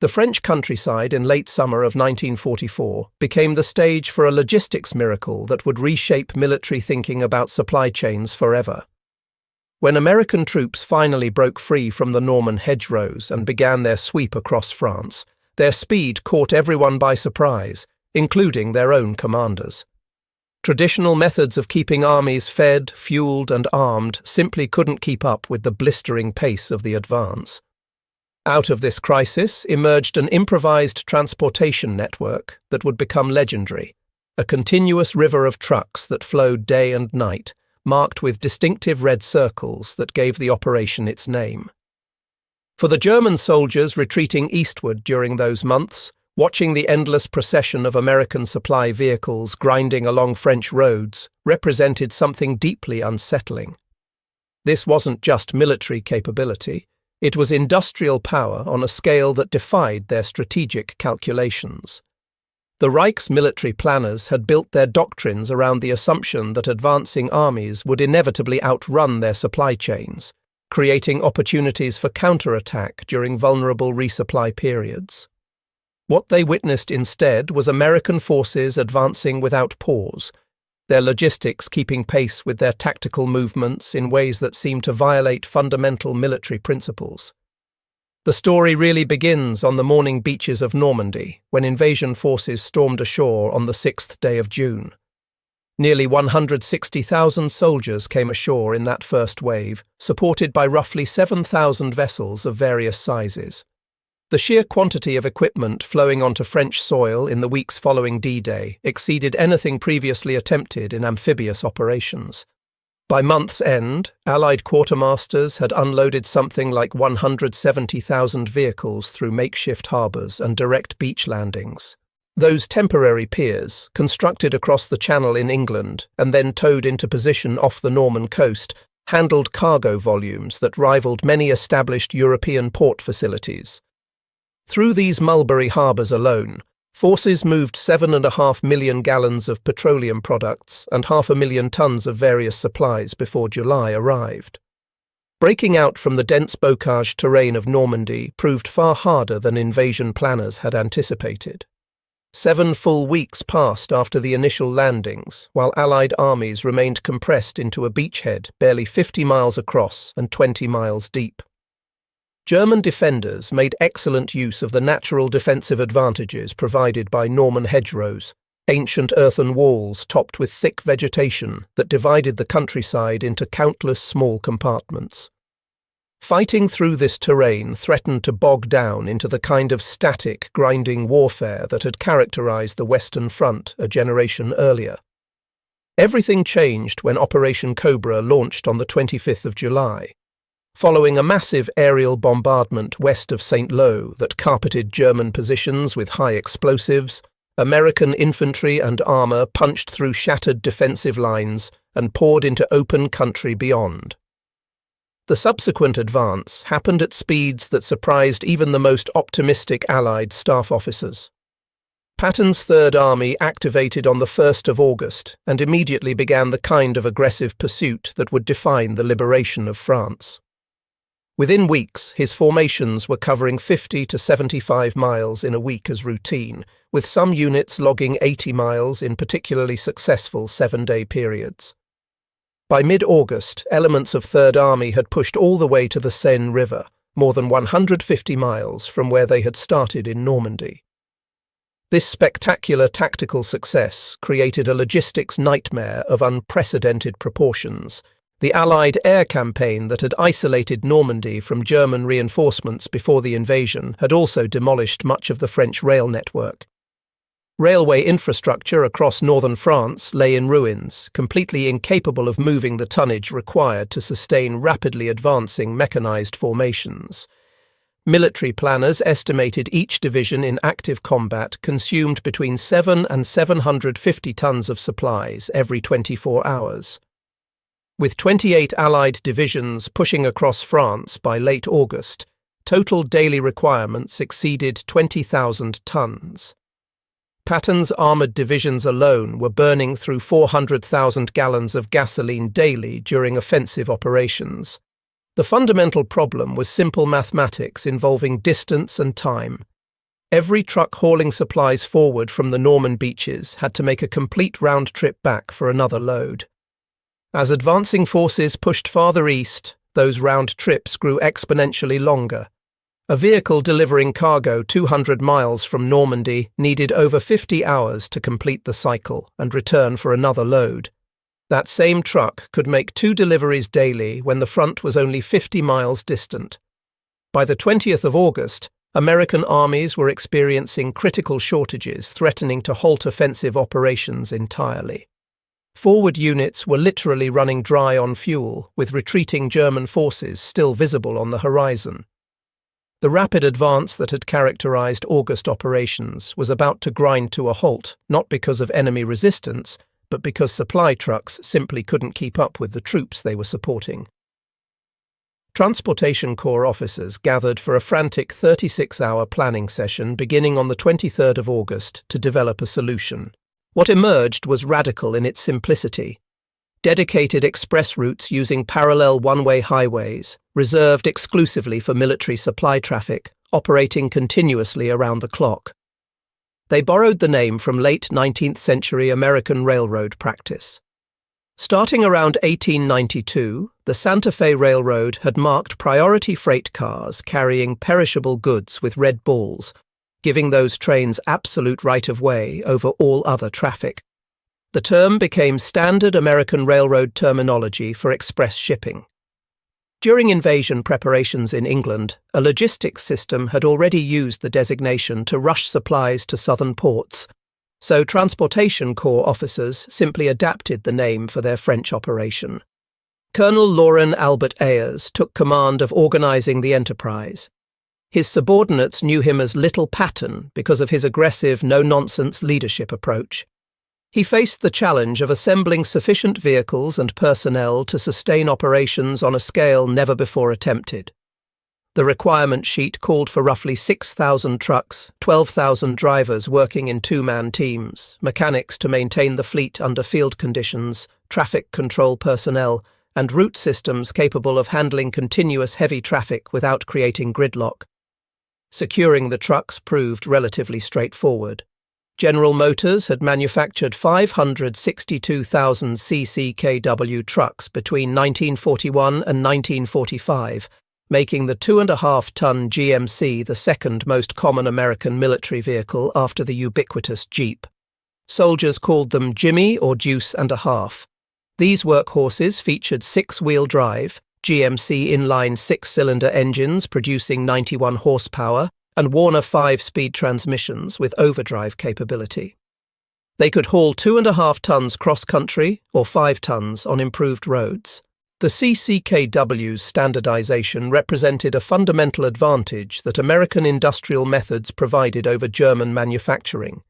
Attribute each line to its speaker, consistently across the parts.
Speaker 1: The French countryside in late summer of 1944 became the stage for a logistics miracle that would reshape military thinking about supply chains forever. When American troops finally broke free from the Norman hedgerows and began their sweep across France, their speed caught everyone by surprise, including their own commanders. Traditional methods of keeping armies fed, fueled, and armed simply couldn't keep up with the blistering pace of the advance. Out of this crisis emerged an improvised transportation network that would become legendary, a continuous river of trucks that flowed day and night, marked with distinctive red circles that gave the operation its name. For the German soldiers retreating eastward during those months, watching the endless procession of American supply vehicles grinding along French roads represented something deeply unsettling. This wasn't just military capability, it was industrial power on a scale that defied their strategic calculations. The Reich's military planners had built their doctrines around the assumption that advancing armies would inevitably outrun their supply chains, creating opportunities for counterattack during vulnerable resupply periods. What they witnessed instead was American forces advancing without pause, their logistics keeping pace with their tactical movements in ways that seemed to violate fundamental military principles. The story really begins on the morning beaches of Normandy, when invasion forces stormed ashore on the 6th day of June. Nearly 160,000 soldiers came ashore in that first wave, supported by roughly 7,000 vessels of various sizes. The sheer quantity of equipment flowing onto French soil in the weeks following D-Day exceeded anything previously attempted in amphibious operations. By month's end, Allied quartermasters had unloaded something like 170,000 vehicles through makeshift harbours and direct beach landings. Those temporary piers, constructed across the Channel in England and then towed into position off the Norman coast, handled cargo volumes that rivaled many established European port facilities. Through these Mulberry harbours alone, forces moved 7.5 million gallons of petroleum products and 500,000 tons of various supplies before July arrived. Breaking out from the dense bocage terrain of Normandy proved far harder than invasion planners had anticipated. 7 full weeks passed after the initial landings, while Allied armies remained compressed into a beachhead barely 50 miles across and 20 miles deep. German defenders made excellent use of the natural defensive advantages provided by Norman hedgerows, ancient earthen walls topped with thick vegetation that divided the countryside into countless small compartments. Fighting through this terrain threatened to bog down into the kind of static, grinding warfare that had characterized the Western Front a generation earlier. Everything changed when Operation Cobra launched on the 25th of July. Following a massive aerial bombardment west of St. Lo that carpeted German positions with high explosives, American infantry and armour punched through shattered defensive lines and poured into open country beyond. The subsequent advance happened at speeds that surprised even the most optimistic Allied staff officers. Patton's Third Army activated on the 1st of August and immediately began the kind of aggressive pursuit that would define the liberation of France. Within weeks, his formations were covering 50 to 75 miles in a week as routine, with some units logging 80 miles in particularly successful 7-day periods. By mid-August, elements of Third Army had pushed all the way to the Seine River, more than 150 miles from where they had started in Normandy. This spectacular tactical success created a logistics nightmare of unprecedented proportions. The Allied air campaign that had isolated Normandy from German reinforcements before the invasion had also demolished much of the French rail network. Railway infrastructure across northern France lay in ruins, completely incapable of moving the tonnage required to sustain rapidly advancing mechanized formations. Military planners estimated each division in active combat consumed between 7 and 750 tons of supplies every 24 hours. With 28 Allied divisions pushing across France by late August, total daily requirements exceeded 20,000 tons. Patton's armoured divisions alone were burning through 400,000 gallons of gasoline daily during offensive operations. The fundamental problem was simple mathematics involving distance and time. Every truck hauling supplies forward from the Norman beaches had to make a complete round trip back for another load. As advancing forces pushed farther east, those round trips grew exponentially longer. A vehicle delivering cargo 200 miles from Normandy needed over 50 hours to complete the cycle and return for another load. That same truck could make 2 deliveries daily when the front was only 50 miles distant. By the 20th of August, American armies were experiencing critical shortages threatening to halt offensive operations entirely. Forward units were literally running dry on fuel, with retreating German forces still visible on the horizon. The rapid advance that had characterized August operations was about to grind to a halt, not because of enemy resistance, but because supply trucks simply couldn't keep up with the troops they were supporting. Transportation Corps officers gathered for a frantic 36-hour planning session beginning on the 23rd of August to develop a solution. What emerged was radical in its simplicity. Dedicated express routes using parallel one-way highways, reserved exclusively for military supply traffic, operating continuously around the clock. They borrowed the name from late 19th century American railroad practice. Starting around 1892, the Santa Fe Railroad had marked priority freight cars carrying perishable goods with red balls, giving those trains absolute right-of-way over all other traffic. The term became standard American railroad terminology for express shipping. During invasion preparations in England, a logistics system had already used the designation to rush supplies to southern ports, so Transportation Corps officers simply adapted the name for their French operation. Colonel Laurent Albert Ayers took command of organizing the enterprise. His subordinates knew him as Little Patton because of his aggressive, no-nonsense leadership approach. He faced the challenge of assembling sufficient vehicles and personnel to sustain operations on a scale never before attempted. The requirement sheet called for roughly 6,000 trucks, 12,000 drivers working in 2-man teams, mechanics to maintain the fleet under field conditions, traffic control personnel, and route systems capable of handling continuous heavy traffic without creating gridlock. Securing the trucks proved relatively straightforward. General Motors had manufactured 562,000 CCKW trucks between 1941 and 1945, making the 2.5-ton GMC the second most common American military vehicle after the ubiquitous Jeep. Soldiers called them Jimmy or Deuce and a Half. These workhorses featured 6-wheel drive, GMC inline 6-cylinder engines producing 91 horsepower, and Warner 5-speed transmissions with overdrive capability. They could haul 2.5 tons cross-country or 5 tons on improved roads. The CCKW's standardization represented a fundamental advantage that American industrial methods provided over German manufacturing.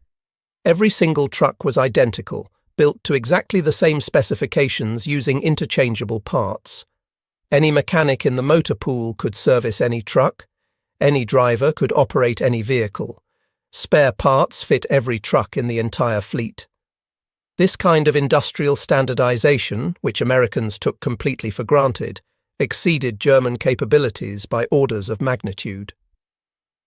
Speaker 1: Every single truck was identical, built to exactly the same specifications using interchangeable parts. Any mechanic in the motor pool could service any truck. Any driver could operate any vehicle. Spare parts fit every truck in the entire fleet. This kind of industrial standardization, which Americans took completely for granted, exceeded German capabilities by orders of magnitude.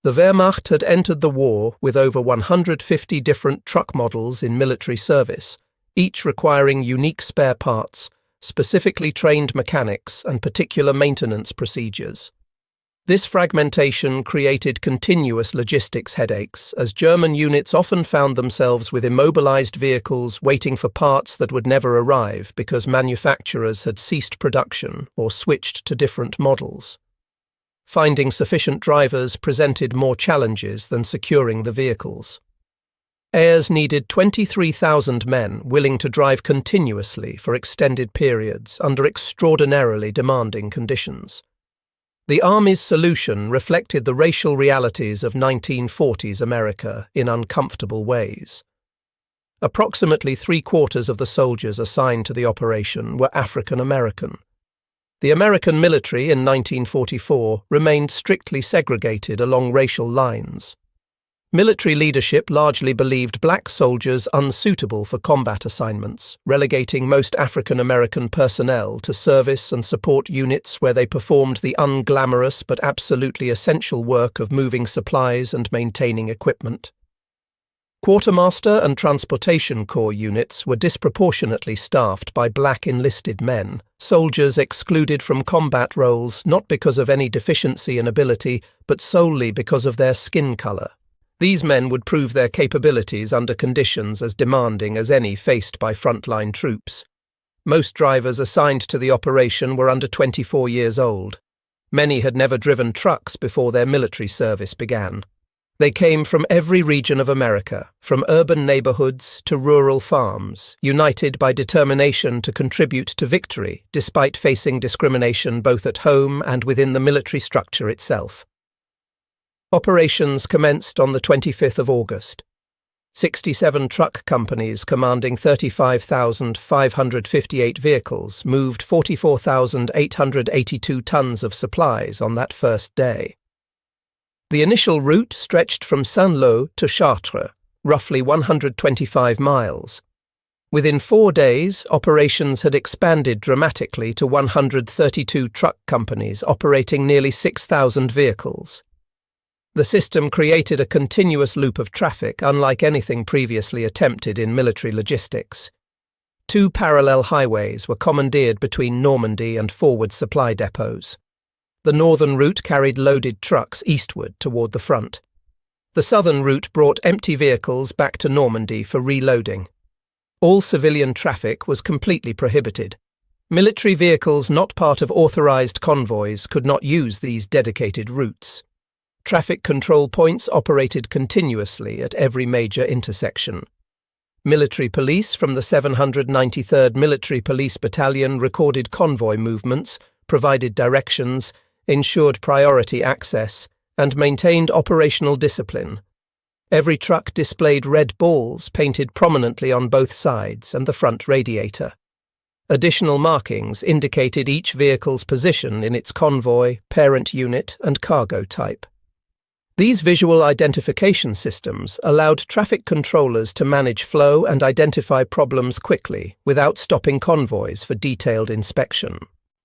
Speaker 1: The Wehrmacht had entered the war with over 150 different truck models in military service, each requiring unique spare parts, specifically trained mechanics, and particular maintenance procedures. This fragmentation created continuous logistics headaches, as German units often found themselves with immobilized vehicles waiting for parts that would never arrive because manufacturers had ceased production or switched to different models. Finding sufficient drivers presented more challenges than securing the vehicles. Ayers needed 23,000 men willing to drive continuously for extended periods under extraordinarily demanding conditions. The Army's solution reflected the racial realities of 1940s America in uncomfortable ways. Approximately 3/4 of the soldiers assigned to the operation were African American. The American military in 1944 remained strictly segregated along racial lines. Military leadership largely believed black soldiers unsuitable for combat assignments, relegating most African American personnel to service and support units where they performed the unglamorous but absolutely essential work of moving supplies and maintaining equipment. Quartermaster and Transportation Corps units were disproportionately staffed by black enlisted men, soldiers excluded from combat roles not because of any deficiency in ability, but solely because of their skin color. These men would prove their capabilities under conditions as demanding as any faced by frontline troops. Most drivers assigned to the operation were under 24 years old. Many had never driven trucks before their military service began. They came from every region of America, from urban neighborhoods to rural farms, united by determination to contribute to victory despite facing discrimination both at home and within the military structure itself. Operations commenced on the 25th of August. 67 truck companies commanding 35,558 vehicles moved 44,882 tons of supplies on that first day. The initial route stretched from Saint-Lô to Chartres, roughly 125 miles. Within 4 days, operations had expanded dramatically to 132 truck companies operating nearly 6,000 vehicles. The system created a continuous loop of traffic unlike anything previously attempted in military logistics. 2 parallel highways were commandeered between Normandy and forward supply depots. The northern route carried loaded trucks eastward toward the front. The southern route brought empty vehicles back to Normandy for reloading. All civilian traffic was completely prohibited. Military vehicles not part of authorized convoys could not use these dedicated routes. Traffic control points operated continuously at every major intersection. Military police from the 793rd Military Police Battalion recorded convoy movements, provided directions, ensured priority access, and maintained operational discipline. Every truck displayed red balls painted prominently on both sides and the front radiator. Additional markings indicated each vehicle's position in its convoy, parent unit, and cargo type. These visual identification systems allowed traffic controllers to manage flow and identify problems quickly without stopping convoys for detailed inspection.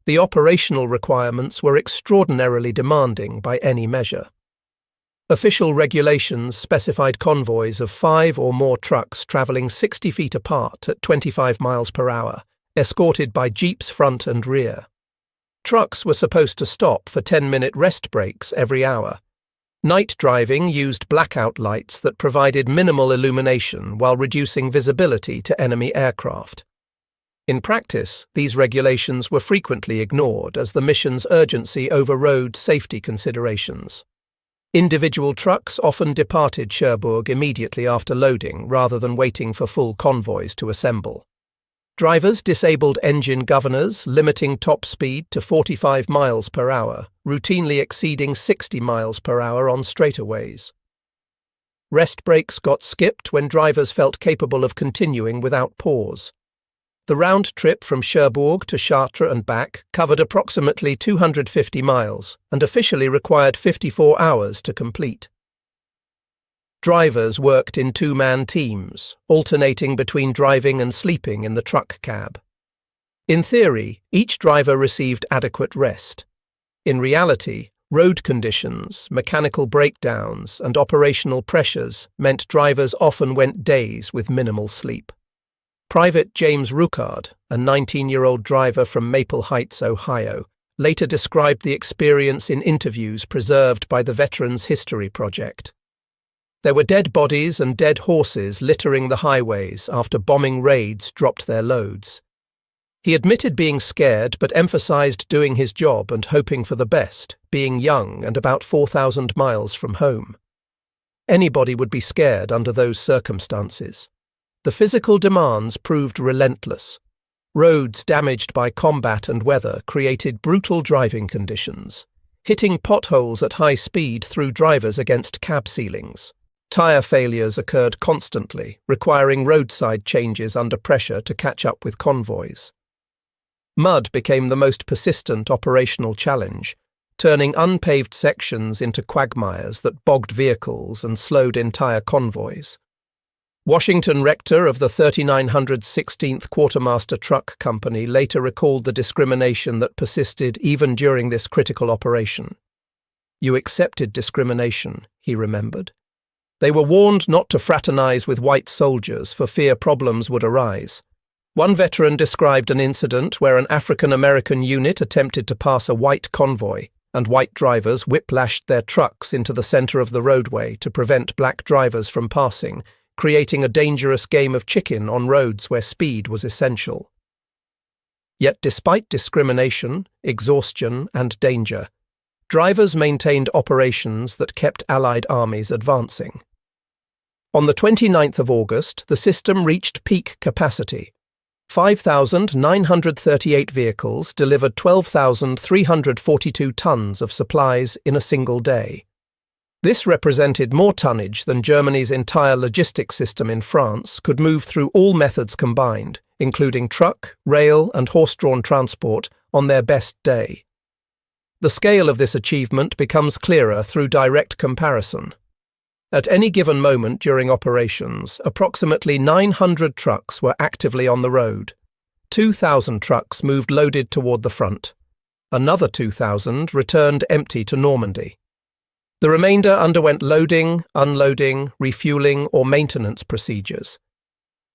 Speaker 1: The operational requirements were extraordinarily demanding by any measure. Official regulations specified convoys of 5 or more trucks traveling 60 feet apart at 25 miles per hour, escorted by jeeps front and rear. Trucks were supposed to stop for 10-minute rest breaks every hour. Night driving used blackout lights that provided minimal illumination while reducing visibility to enemy aircraft. In practice, these regulations were frequently ignored as the mission's urgency overrode safety considerations. Individual trucks often departed Cherbourg immediately after loading rather than waiting for full convoys to assemble. Drivers disabled engine governors, limiting top speed to 45 miles per hour, routinely exceeding 60 miles per hour on straightaways. Rest breaks got skipped when drivers felt capable of continuing without pause. The round trip from Cherbourg to Chartres and back covered approximately 250 miles and officially required 54 hours to complete. Drivers worked in 2-man teams, alternating between driving and sleeping in the truck cab. In theory, each driver received adequate rest. In reality, road conditions, mechanical breakdowns, and operational pressures meant drivers often went days with minimal sleep. Private James Rucard, a 19-year-old driver from Maple Heights, Ohio, later described the experience in interviews preserved by the Veterans History Project. There were dead bodies and dead horses littering the highways after bombing raids dropped their loads. He admitted being scared but emphasized doing his job and hoping for the best, being young and about 4,000 miles from home. Anybody would be scared under those circumstances. The physical demands proved relentless. Roads damaged by combat and weather created brutal driving conditions. Hitting potholes at high speed threw drivers against cab ceilings. Tire failures occurred constantly, requiring roadside changes under pressure to catch up with convoys. Mud became the most persistent operational challenge. turning unpaved sections into quagmires that bogged vehicles and slowed entire convoys. Washington Rector of the 3916th Quartermaster Truck Company later recalled the discrimination that persisted even during this critical operation. "You accepted discrimination," he remembered. "They were warned not to fraternize with white soldiers for fear problems would arise." One veteran described an incident where an African-American unit attempted to pass a white convoy, and white drivers whiplashed their trucks into the center of the roadway to prevent black drivers from passing, creating a dangerous game of chicken on roads where speed was essential. Yet despite discrimination, exhaustion, and danger, drivers maintained operations that kept Allied armies advancing. On the 29th of August, the system reached peak capacity. 5,938 vehicles delivered 12,342 tons of supplies in a single day. This represented more tonnage than Germany's entire logistics system in France could move through all methods combined, including truck, rail, and horse-drawn transport, on their best day. The scale of this achievement becomes clearer through direct comparison. At any given moment during operations, approximately 900 trucks were actively on the road. 2,000 trucks moved loaded toward the front. Another 2,000 returned empty to Normandy. The remainder underwent loading, unloading, refueling, or maintenance procedures.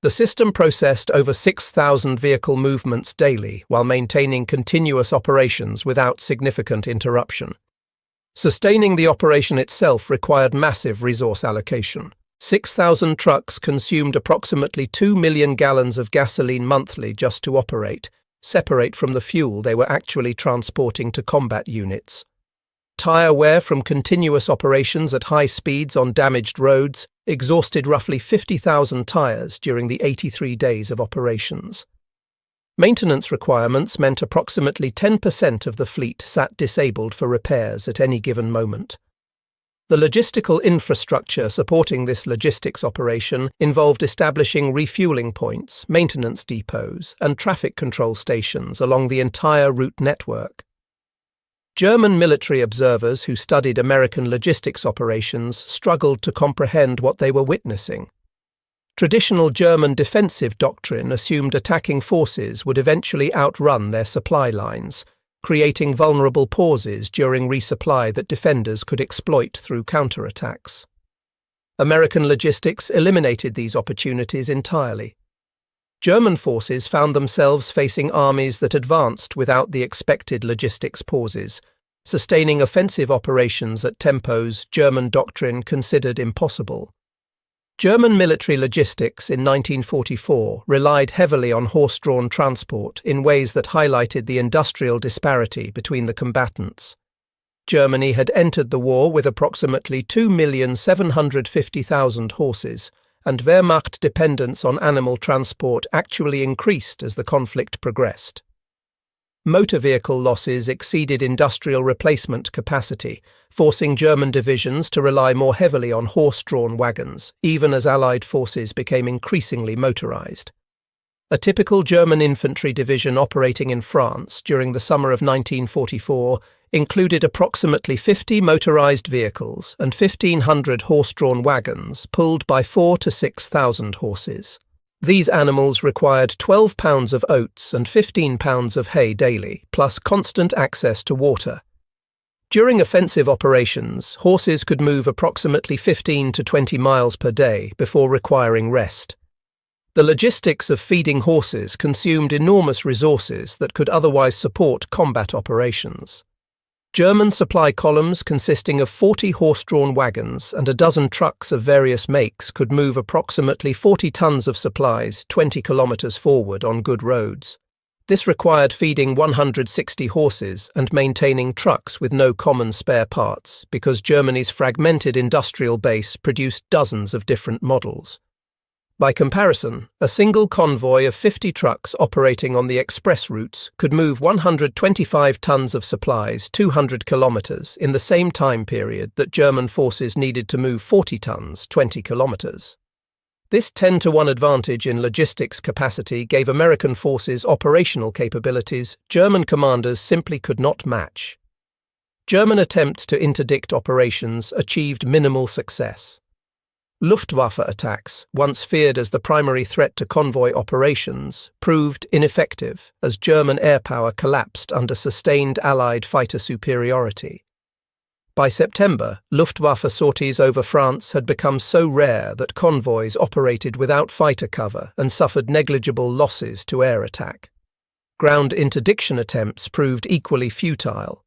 Speaker 1: The system processed over 6,000 vehicle movements daily while maintaining continuous operations without significant interruption. Sustaining the operation itself required massive resource allocation. 6,000 trucks consumed approximately 2 million gallons of gasoline monthly just to operate, separate from the fuel they were actually transporting to combat units. Tire wear from continuous operations at high speeds on damaged roads exhausted roughly 50,000 tires during the 83 days of operations. Maintenance requirements meant approximately 10% of the fleet sat disabled for repairs at any given moment. The logistical infrastructure supporting this logistics operation involved establishing refueling points, maintenance depots, and traffic control stations along the entire route network. German military observers who studied American logistics operations struggled to comprehend what they were witnessing. Traditional German defensive doctrine assumed attacking forces would eventually outrun their supply lines, creating vulnerable pauses during resupply that defenders could exploit through counterattacks. American logistics eliminated these opportunities entirely. German forces found themselves facing armies that advanced without the expected logistics pauses, sustaining offensive operations at tempos German doctrine considered impossible. German military logistics in 1944 relied heavily on horse-drawn transport in ways that highlighted the industrial disparity between the combatants. Germany had entered the war with approximately 2,750,000 horses, and Wehrmacht dependence on animal transport actually increased as the conflict progressed. Motor vehicle losses exceeded industrial replacement capacity, forcing German divisions to rely more heavily on horse-drawn wagons, even as Allied forces became increasingly motorized. A typical German infantry division operating in France during the summer of 1944 included approximately 50 motorized vehicles and 1,500 horse-drawn wagons pulled by 4,000 to 6,000 horses. These animals required 12 pounds of oats and 15 pounds of hay daily, plus constant access to water. During offensive operations, horses could move approximately 15 to 20 miles per day before requiring rest. The logistics of feeding horses consumed enormous resources that could otherwise support combat operations. German supply columns consisting of 40 horse-drawn wagons and a dozen trucks of various makes could move approximately 40 tons of supplies 20 kilometers forward on good roads. This required feeding 160 horses and maintaining trucks with no common spare parts because Germany's fragmented industrial base produced dozens of different models. By comparison, a single convoy of 50 trucks operating on the express routes could move 125 tons of supplies 200 kilometers in the same time period that German forces needed to move 40 tons 20 kilometers. This 10-to-1 advantage in logistics capacity gave American forces operational capabilities German commanders simply could not match. German attempts to interdict operations achieved minimal success. Luftwaffe attacks, once feared as the primary threat to convoy operations, proved ineffective as German air power collapsed under sustained Allied fighter superiority. By September, Luftwaffe sorties over France had become so rare that convoys operated without fighter cover and suffered negligible losses to air attack. Ground interdiction attempts proved equally futile.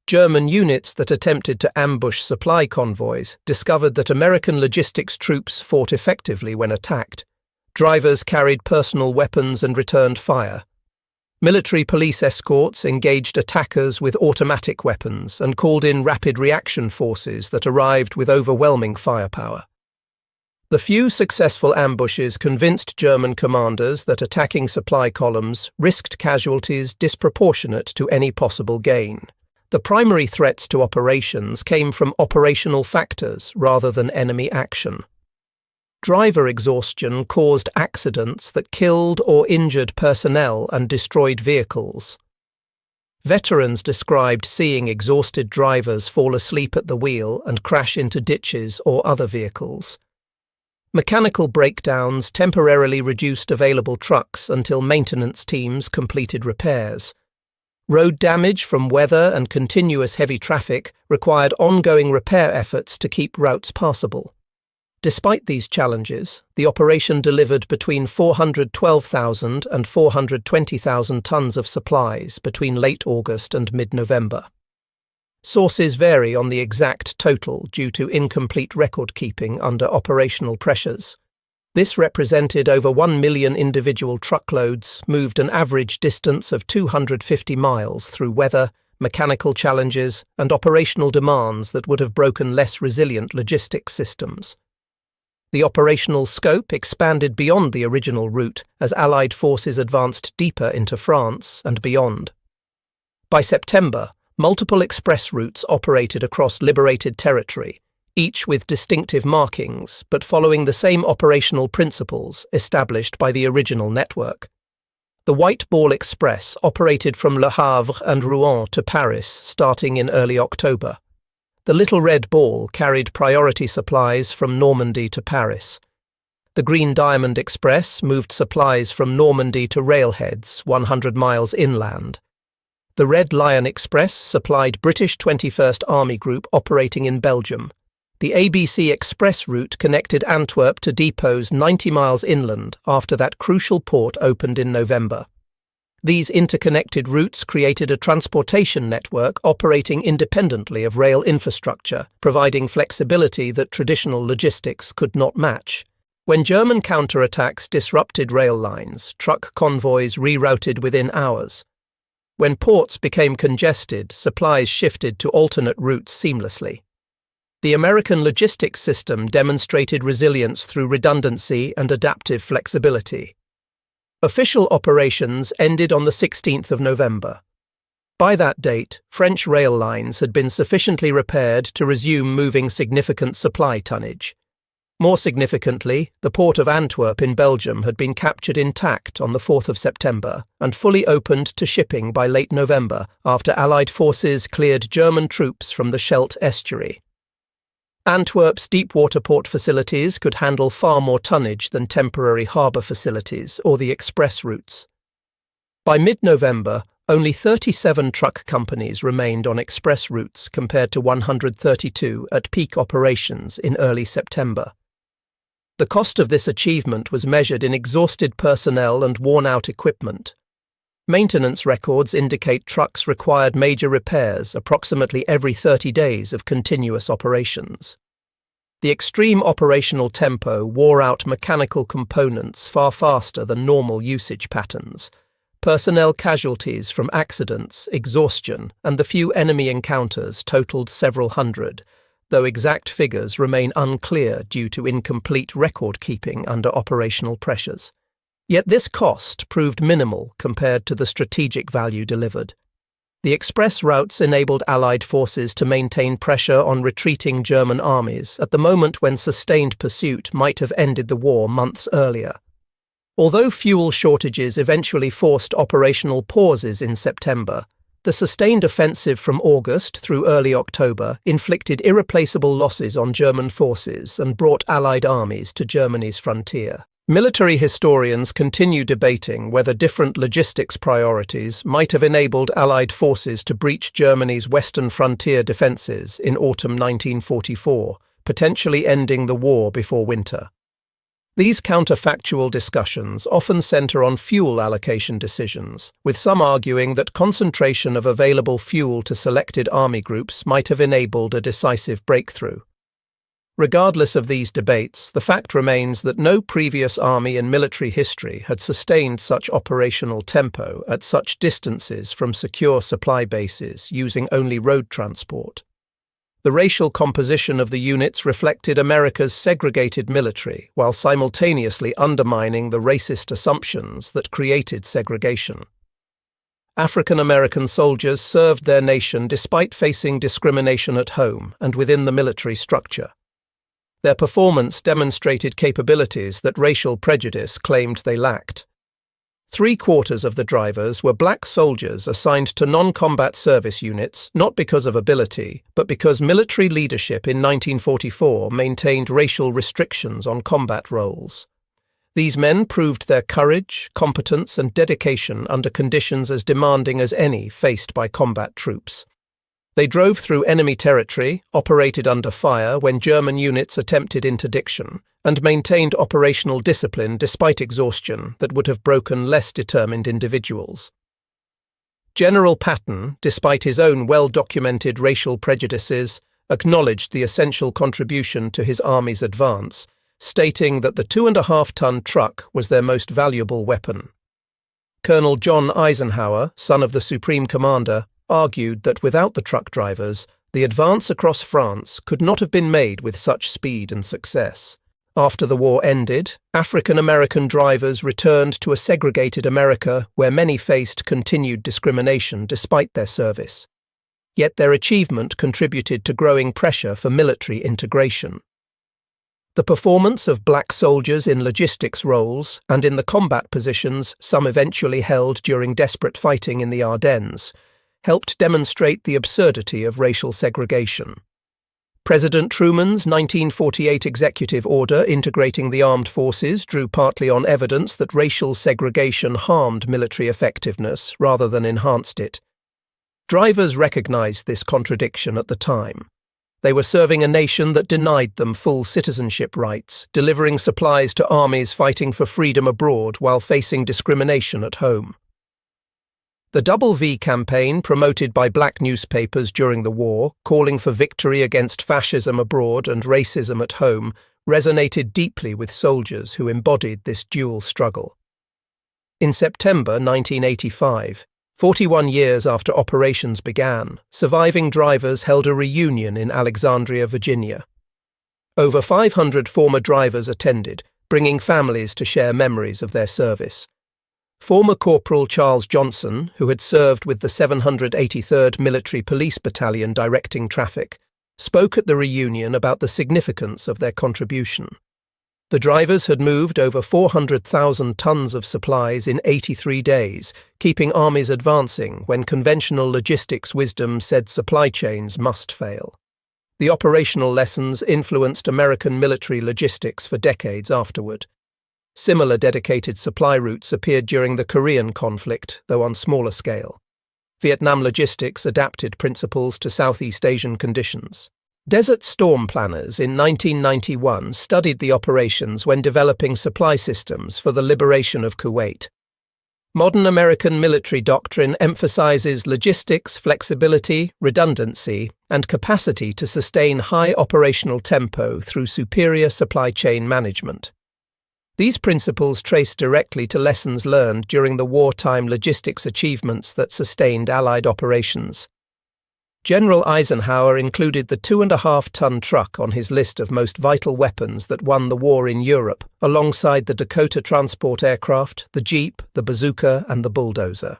Speaker 1: German units that attempted to ambush supply convoys discovered that American logistics troops fought effectively when attacked. Drivers carried personal weapons and returned fire. Military police escorts engaged attackers with automatic weapons and called in rapid reaction forces that arrived with overwhelming firepower. The few successful ambushes convinced German commanders that attacking supply columns risked casualties disproportionate to any possible gain. The primary threats to operations came from operational factors rather than enemy action. Driver exhaustion caused accidents that killed or injured personnel and destroyed vehicles. Veterans described seeing exhausted drivers fall asleep at the wheel and crash into ditches or other vehicles. Mechanical breakdowns temporarily reduced available trucks until maintenance teams completed repairs. Road damage from weather and continuous heavy traffic required ongoing repair efforts to keep routes passable. Despite these challenges, the operation delivered between 412,000 and 420,000 tons of supplies between late August and mid-November. Sources vary on the exact total due to incomplete record-keeping under operational pressures. This represented over 1 million individual truckloads moved an average distance of 250 miles through weather, mechanical challenges, and operational demands that would have broken less resilient logistics systems. The operational scope expanded beyond the original route as Allied forces advanced deeper into France and beyond. By September, multiple express routes operated across liberated territory, each with distinctive markings but following the same operational principles established by the original network. The White Ball Express operated from Le Havre and Rouen to Paris starting in early October. The Little Red Ball carried priority supplies from Normandy to Paris. The Green Diamond Express moved supplies from Normandy to railheads 100 miles inland. The Red Lion Express supplied British 21st Army Group operating in Belgium. The ABC Express route connected Antwerp to depots 90 miles inland after that crucial port opened in November. These interconnected routes created a transportation network operating independently of rail infrastructure, providing flexibility that traditional logistics could not match. When German counterattacks disrupted rail lines, truck convoys rerouted within hours. When ports became congested, supplies shifted to alternate routes seamlessly. The American logistics system demonstrated resilience through redundancy and adaptive flexibility. Official operations ended on the 16th of November. By that date, French rail lines had been sufficiently repaired to resume moving significant supply tonnage. More significantly, the port of Antwerp in Belgium had been captured intact on the 4th of September and fully opened to shipping by late November after Allied forces cleared German troops from the Scheldt estuary. Antwerp's deep-water port facilities could handle far more tonnage than temporary harbour facilities or the express routes. By mid-November, only 37 truck companies remained on express routes compared to 132 at peak operations in early September. The cost of this achievement was measured in exhausted personnel and worn-out equipment. Maintenance records indicate trucks required major repairs approximately every 30 days of continuous operations. The extreme operational tempo wore out mechanical components far faster than normal usage patterns. Personnel casualties from accidents, exhaustion, and the few enemy encounters totaled several hundred, though exact figures remain unclear due to incomplete record-keeping under operational pressures. Yet this cost proved minimal compared to the strategic value delivered. The express routes enabled Allied forces to maintain pressure on retreating German armies at the moment when sustained pursuit might have ended the war months earlier. Although fuel shortages eventually forced operational pauses in September, The sustained offensive from August through early October inflicted irreplaceable losses on German forces and brought Allied armies to Germany's frontier. Military historians continue debating whether different logistics priorities might have enabled Allied forces to breach Germany's western frontier defences in autumn 1944, potentially ending the war before winter. These counterfactual discussions often centre on fuel allocation decisions, with some arguing that concentration of available fuel to selected army groups might have enabled a decisive breakthrough. Regardless of these debates, the fact remains that no previous army in military history had sustained such operational tempo at such distances from secure supply bases using only road transport. The racial composition of the units reflected America's segregated military while simultaneously undermining the racist assumptions that created segregation. African American soldiers served their nation despite facing discrimination at home and within the military structure. Their performance demonstrated capabilities that racial prejudice claimed they lacked. 3/4 of the drivers were black soldiers assigned to non-combat service units not because of ability, but because military leadership in 1944 maintained racial restrictions on combat roles. These men proved their courage, competence, and dedication under conditions as demanding as any faced by combat troops. They drove through enemy territory, operated under fire when German units attempted interdiction, and maintained operational discipline despite exhaustion that would have broken less determined individuals. General Patton, despite his own well-documented racial prejudices, acknowledged the essential contribution to his army's advance, stating that the 2.5-ton truck was their most valuable weapon. Colonel John Eisenhower, son of the Supreme Commander, argued that without the truck drivers, the advance across France could not have been made with such speed and success. After the war ended, African American drivers returned to a segregated America where many faced continued discrimination despite their service. Yet their achievement contributed to growing pressure for military integration. The performance of black soldiers in logistics roles and in the combat positions some eventually held during desperate fighting in the Ardennes helped demonstrate the absurdity of racial segregation. President Truman's 1948 executive order integrating the armed forces drew partly on evidence that racial segregation harmed military effectiveness rather than enhanced it. Drivers recognized this contradiction at the time. They were serving a nation that denied them full citizenship rights, delivering supplies to armies fighting for freedom abroad while facing discrimination at home. The Double V campaign, promoted by black newspapers during the war, calling for victory against fascism abroad and racism at home, resonated deeply with soldiers who embodied this dual struggle. In September 1985, 41 years after operations began, surviving drivers held a reunion in Alexandria, Virginia. Over 500 former drivers attended, bringing families to share memories of their service. Former Corporal Charles Johnson, who had served with the 783rd Military Police Battalion directing traffic, spoke at the reunion about the significance of their contribution. The drivers had moved over 400,000 tons of supplies in 83 days, keeping armies advancing when conventional logistics wisdom said supply chains must fail. The operational lessons influenced American military logistics for decades afterward. Similar dedicated supply routes appeared during the Korean conflict, though on smaller scale. Vietnam logistics adapted principles to Southeast Asian conditions. Desert Storm planners in 1991 studied the operations when developing supply systems for the liberation of Kuwait. Modern American military doctrine emphasizes logistics, flexibility, redundancy, and capacity to sustain high operational tempo through superior supply chain management. These principles trace directly to lessons learned during the wartime logistics achievements that sustained Allied operations. General Eisenhower included the 2.5-ton truck on his list of most vital weapons that won the war in Europe, alongside the Dakota transport aircraft, the Jeep, the bazooka, and the bulldozer.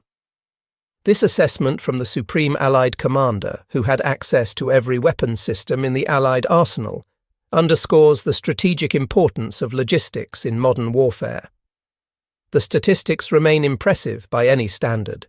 Speaker 1: This assessment from the Supreme Allied Commander, who had access to every weapons system in the Allied arsenal, underscores the strategic importance of logistics in modern warfare. The statistics remain impressive by any standard.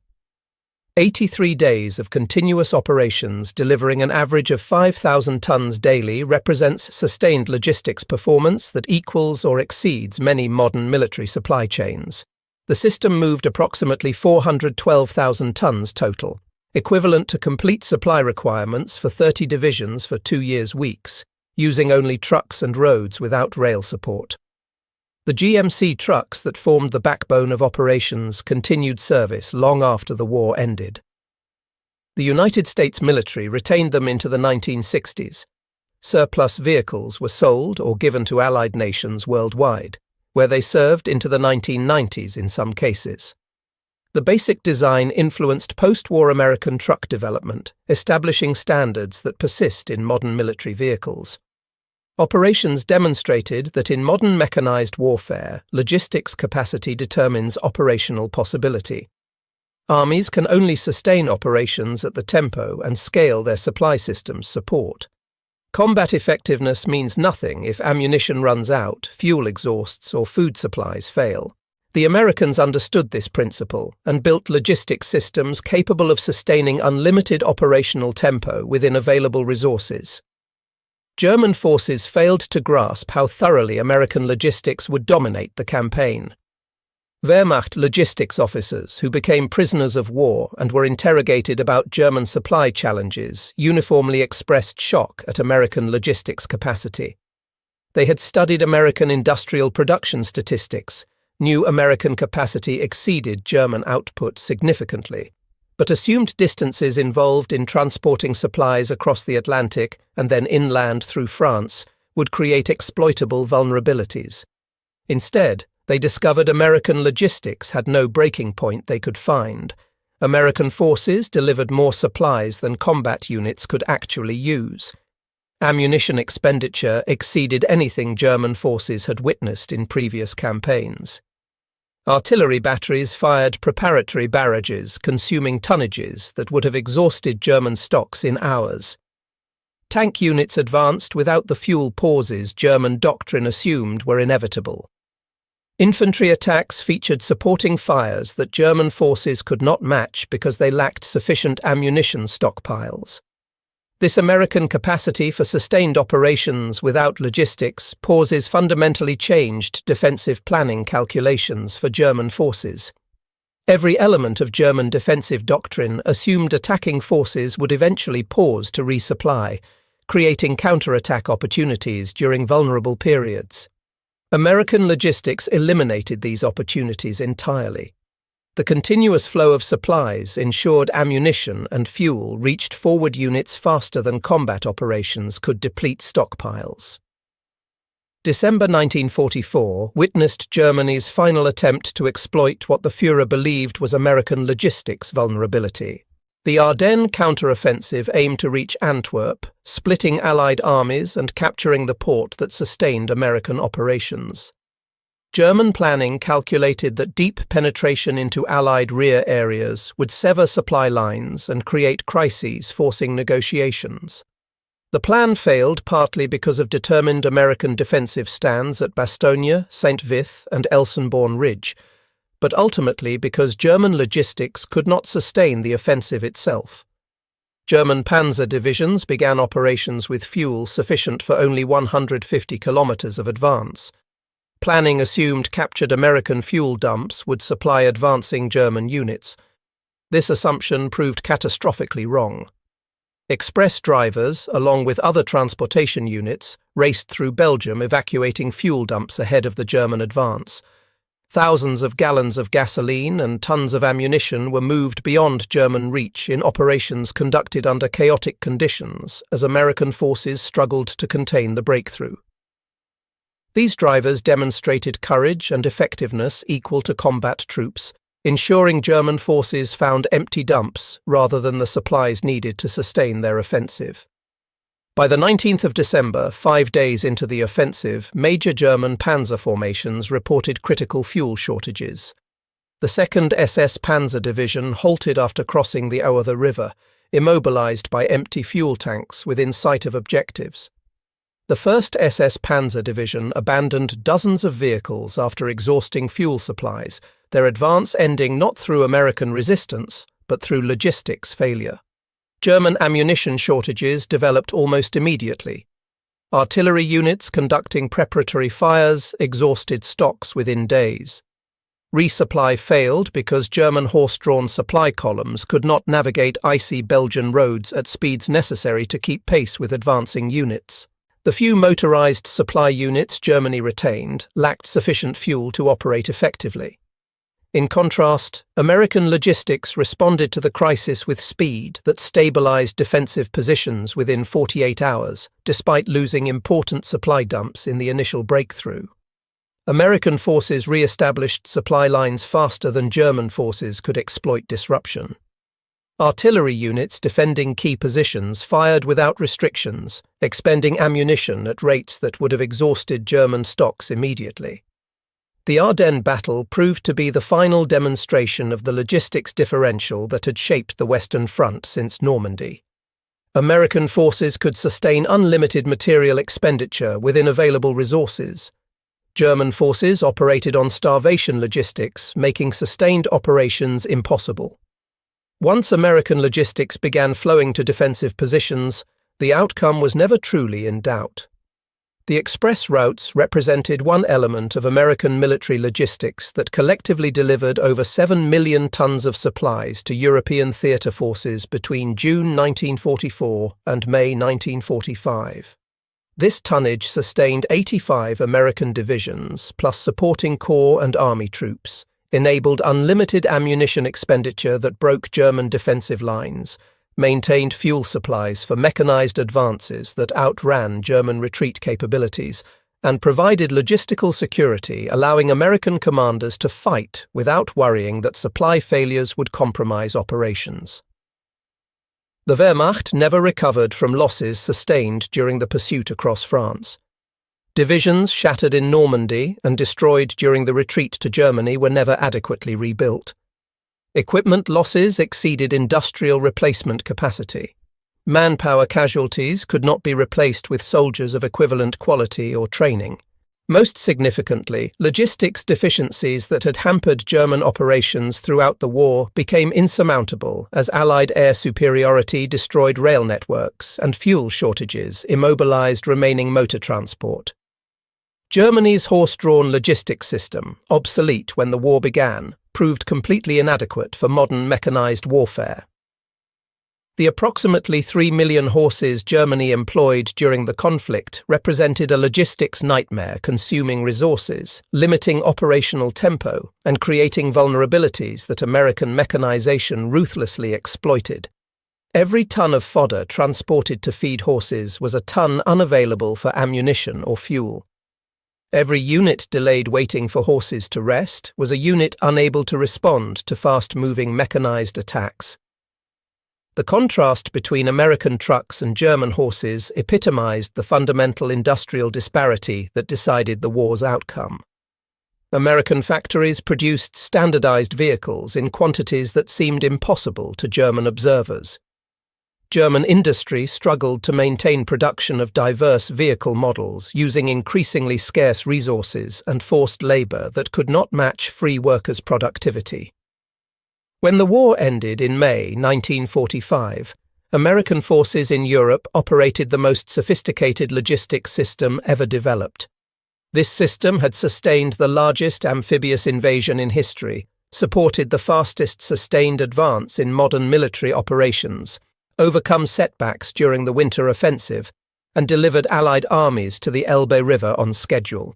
Speaker 1: 83 days of continuous operations delivering an average of 5,000 tons daily represents sustained logistics performance that equals or exceeds many modern military supply chains. The system moved approximately 412,000 tons total, equivalent to complete supply requirements for 30 divisions for 2 years' weeks, using only trucks and roads without rail support. The GMC trucks that formed the backbone of operations continued service long after the war ended. The United States military retained them into the 1960s. Surplus vehicles were sold or given to Allied nations worldwide, where they served into the 1990s in some cases. The basic design influenced post-war American truck development, establishing standards that persist in modern military vehicles. Operations demonstrated that in modern mechanized warfare, logistics capacity determines operational possibility. Armies can only sustain operations at the tempo and scale their supply systems support. Combat effectiveness means nothing if ammunition runs out, fuel exhausts, or food supplies fail. The Americans understood this principle and built logistics systems capable of sustaining unlimited operational tempo within available resources. German forces failed to grasp how thoroughly American logistics would dominate the campaign. Wehrmacht logistics officers who became prisoners of war and were interrogated about German supply challenges uniformly expressed shock at American logistics capacity. They had studied American industrial production statistics, knew American capacity exceeded German output significantly, but assumed distances involved in transporting supplies across the Atlantic and then inland through France would create exploitable vulnerabilities. Instead, they discovered American logistics had no breaking point they could find. American forces delivered more supplies than combat units could actually use. Ammunition expenditure exceeded anything German forces had witnessed in previous campaigns. Artillery batteries fired preparatory barrages consuming tonnages that would have exhausted German stocks in hours. Tank units advanced without the fuel pauses German doctrine assumed were inevitable. Infantry attacks featured supporting fires that German forces could not match because they lacked sufficient ammunition stockpiles. This American capacity for sustained operations without logistics pauses fundamentally changed defensive planning calculations for German forces. Every element of German defensive doctrine assumed attacking forces would eventually pause to resupply, creating counterattack opportunities during vulnerable periods. American logistics eliminated these opportunities entirely. The continuous flow of supplies ensured ammunition and fuel reached forward units faster than combat operations could deplete stockpiles. December 1944 witnessed Germany's final attempt to exploit what the Führer believed was American logistics vulnerability. The Ardennes counteroffensive aimed to reach Antwerp, splitting Allied armies and capturing the port that sustained American operations. German planning calculated that deep penetration into Allied rear areas would sever supply lines and create crises forcing negotiations. The plan failed partly because of determined American defensive stands at Bastogne, St. Vith, and Elsenborn Ridge, but ultimately because German logistics could not sustain the offensive itself. German panzer divisions began operations with fuel sufficient for only 150 kilometers of advance. Planning assumed captured American fuel dumps would supply advancing German units. This assumption proved catastrophically wrong. Express drivers, along with other transportation units, raced through Belgium evacuating fuel dumps ahead of the German advance. Thousands of gallons of gasoline and tons of ammunition were moved beyond German reach in operations conducted under chaotic conditions as American forces struggled to contain the breakthrough. These drivers demonstrated courage and effectiveness equal to combat troops, ensuring German forces found empty dumps rather than the supplies needed to sustain their offensive. By the 19th of December, 5 days into the offensive, major German panzer formations reported critical fuel shortages. The 2nd SS Panzer Division halted after crossing the Ourthe River, immobilized by empty fuel tanks within sight of objectives. The 1st SS Panzer Division abandoned dozens of vehicles after exhausting fuel supplies, their advance ending not through American resistance, but through logistics failure. German ammunition shortages developed almost immediately. Artillery units conducting preparatory fires exhausted stocks within days. Resupply failed because German horse-drawn supply columns could not navigate icy Belgian roads at speeds necessary to keep pace with advancing units. The few motorized supply units Germany retained lacked sufficient fuel to operate effectively. In contrast, American logistics responded to the crisis with speed that stabilized defensive positions within 48 hours, despite losing important supply dumps in the initial breakthrough. American forces re-established supply lines faster than German forces could exploit disruption. Artillery units defending key positions fired without restrictions, expending ammunition at rates that would have exhausted German stocks immediately. The Ardennes battle proved to be the final demonstration of the logistics differential that had shaped the Western Front since Normandy. American forces could sustain unlimited material expenditure within available resources. German forces operated on starvation logistics, making sustained operations impossible. Once American logistics began flowing to defensive positions, the outcome was never truly in doubt. The express routes represented one element of American military logistics that collectively delivered over 7 million tons of supplies to European theatre forces between June 1944 and May 1945. This tonnage sustained 85 American divisions, plus supporting corps and army troops, enabled unlimited ammunition expenditure that broke German defensive lines, maintained fuel supplies for mechanized advances that outran German retreat capabilities, and provided logistical security, allowing American commanders to fight without worrying that supply failures would compromise operations. The Wehrmacht never recovered from losses sustained during the pursuit across France. Divisions shattered in Normandy and destroyed during the retreat to Germany were never adequately rebuilt. Equipment losses exceeded industrial replacement capacity. Manpower casualties could not be replaced with soldiers of equivalent quality or training. Most significantly, logistics deficiencies that had hampered German operations throughout the war became insurmountable as Allied air superiority destroyed rail networks and fuel shortages immobilized remaining motor transport. Germany's horse-drawn logistics system, obsolete when the war began, proved completely inadequate for modern mechanized warfare. The approximately 3 million horses Germany employed during the conflict represented a logistics nightmare, consuming resources, limiting operational tempo, and creating vulnerabilities that American mechanization ruthlessly exploited. Every ton of fodder transported to feed horses was a ton unavailable for ammunition or fuel. Every unit delayed waiting for horses to rest was a unit unable to respond to fast-moving mechanized attacks. The contrast between American trucks and German horses epitomized the fundamental industrial disparity that decided the war's outcome. American factories produced standardized vehicles in quantities that seemed impossible to German observers. German industry struggled to maintain production of diverse vehicle models using increasingly scarce resources and forced labor that could not match free workers' productivity. When the war ended in May 1945, American forces in Europe operated the most sophisticated logistics system ever developed. This system had sustained the largest amphibious invasion in history, supported the fastest sustained advance in modern military operations, overcome setbacks during the winter offensive, and delivered Allied armies to the Elbe River on schedule.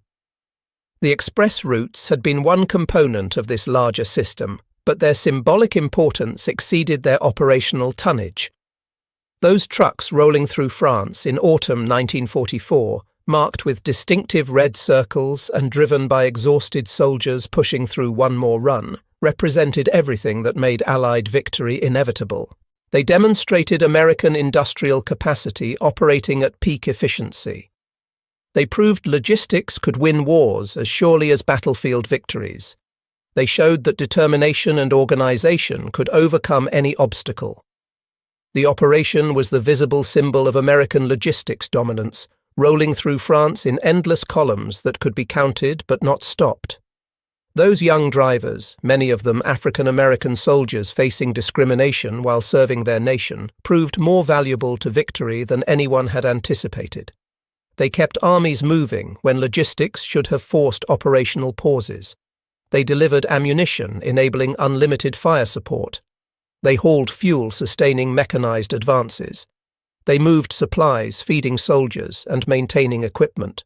Speaker 1: The express routes had been one component of this larger system, but their symbolic importance exceeded their operational tonnage. Those trucks rolling through France in autumn 1944, marked with distinctive red circles and driven by exhausted soldiers pushing through one more run, represented everything that made Allied victory inevitable. They demonstrated American industrial capacity operating at peak efficiency. They proved logistics could win wars as surely as battlefield victories. They showed that determination and organization could overcome any obstacle. The operation was the visible symbol of American logistics dominance, rolling through France in endless columns that could be counted but not stopped. Those young drivers, many of them African-American soldiers facing discrimination while serving their nation, proved more valuable to victory than anyone had anticipated. They kept armies moving when logistics should have forced operational pauses. They delivered ammunition, enabling unlimited fire support. They hauled fuel, sustaining mechanized advances. They moved supplies, feeding soldiers, and maintaining equipment.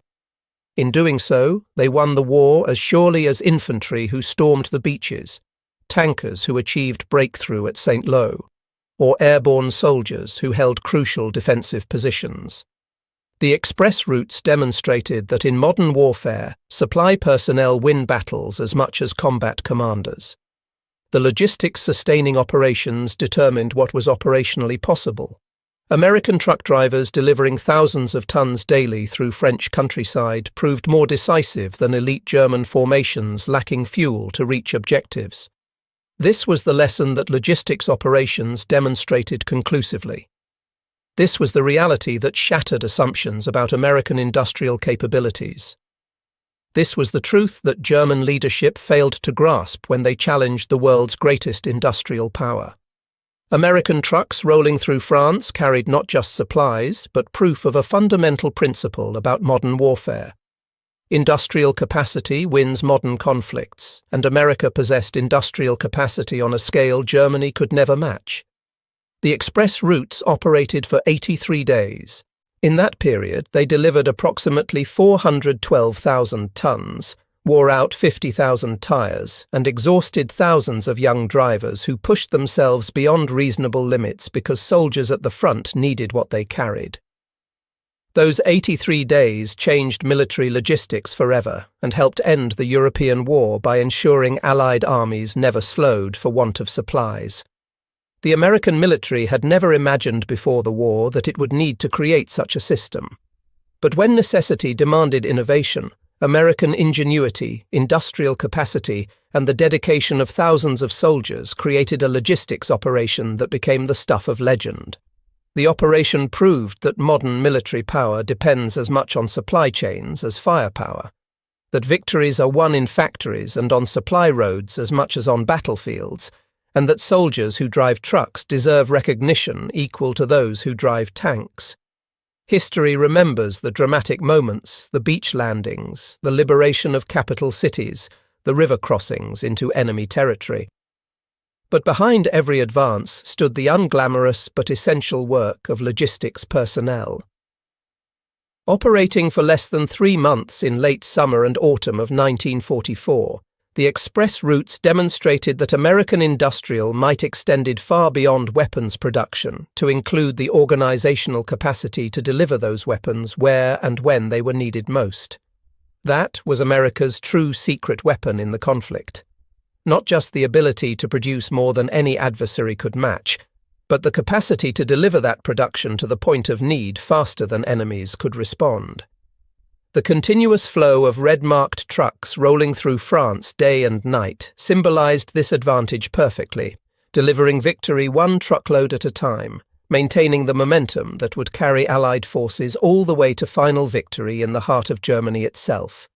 Speaker 1: In doing so, they won the war as surely as infantry who stormed the beaches, tankers who achieved breakthrough at St. Lo, or airborne soldiers who held crucial defensive positions. The express routes demonstrated that in modern warfare, supply personnel win battles as much as combat commanders. The logistics sustaining operations determined what was operationally possible. American truck drivers delivering thousands of tons daily through French countryside proved more decisive than elite German formations lacking fuel to reach objectives. This was the lesson that logistics operations demonstrated conclusively. This was the reality that shattered assumptions about American industrial capabilities. This was the truth that German leadership failed to grasp when they challenged the world's greatest industrial power. American trucks rolling through France carried not just supplies, but proof of a fundamental principle about modern warfare. Industrial capacity wins modern conflicts, and America possessed industrial capacity on a scale Germany could never match. The express routes operated for 83 days. In that period, they delivered approximately 412,000 tons, wore out 50,000 tires, and exhausted thousands of young drivers who pushed themselves beyond reasonable limits because soldiers at the front needed what they carried. Those 83 days changed military logistics forever and helped end the European war by ensuring Allied armies never slowed for want of supplies. The American military had never imagined before the war that it would need to create such a system. But when necessity demanded innovation, American ingenuity, industrial capacity, and the dedication of thousands of soldiers created a logistics operation that became the stuff of legend. The operation proved that modern military power depends as much on supply chains as firepower, that victories are won in factories and on supply roads as much as on battlefields, and that soldiers who drive trucks deserve recognition equal to those who drive tanks. History remembers the dramatic moments, the beach landings, the liberation of capital cities, the river crossings into enemy territory. But behind every advance stood the unglamorous but essential work of logistics personnel. Operating for less than 3 months in late summer and autumn of 1944, the express routes demonstrated that American industrial might extended far beyond weapons production to include the organizational capacity to deliver those weapons where and when they were needed most. That was America's true secret weapon in the conflict. Not just the ability to produce more than any adversary could match, but the capacity to deliver that production to the point of need faster than enemies could respond. The continuous flow of red-marked trucks rolling through France day and night symbolized this advantage perfectly, delivering victory one truckload at a time, maintaining the momentum that would carry Allied forces all the way to final victory in the heart of Germany itself.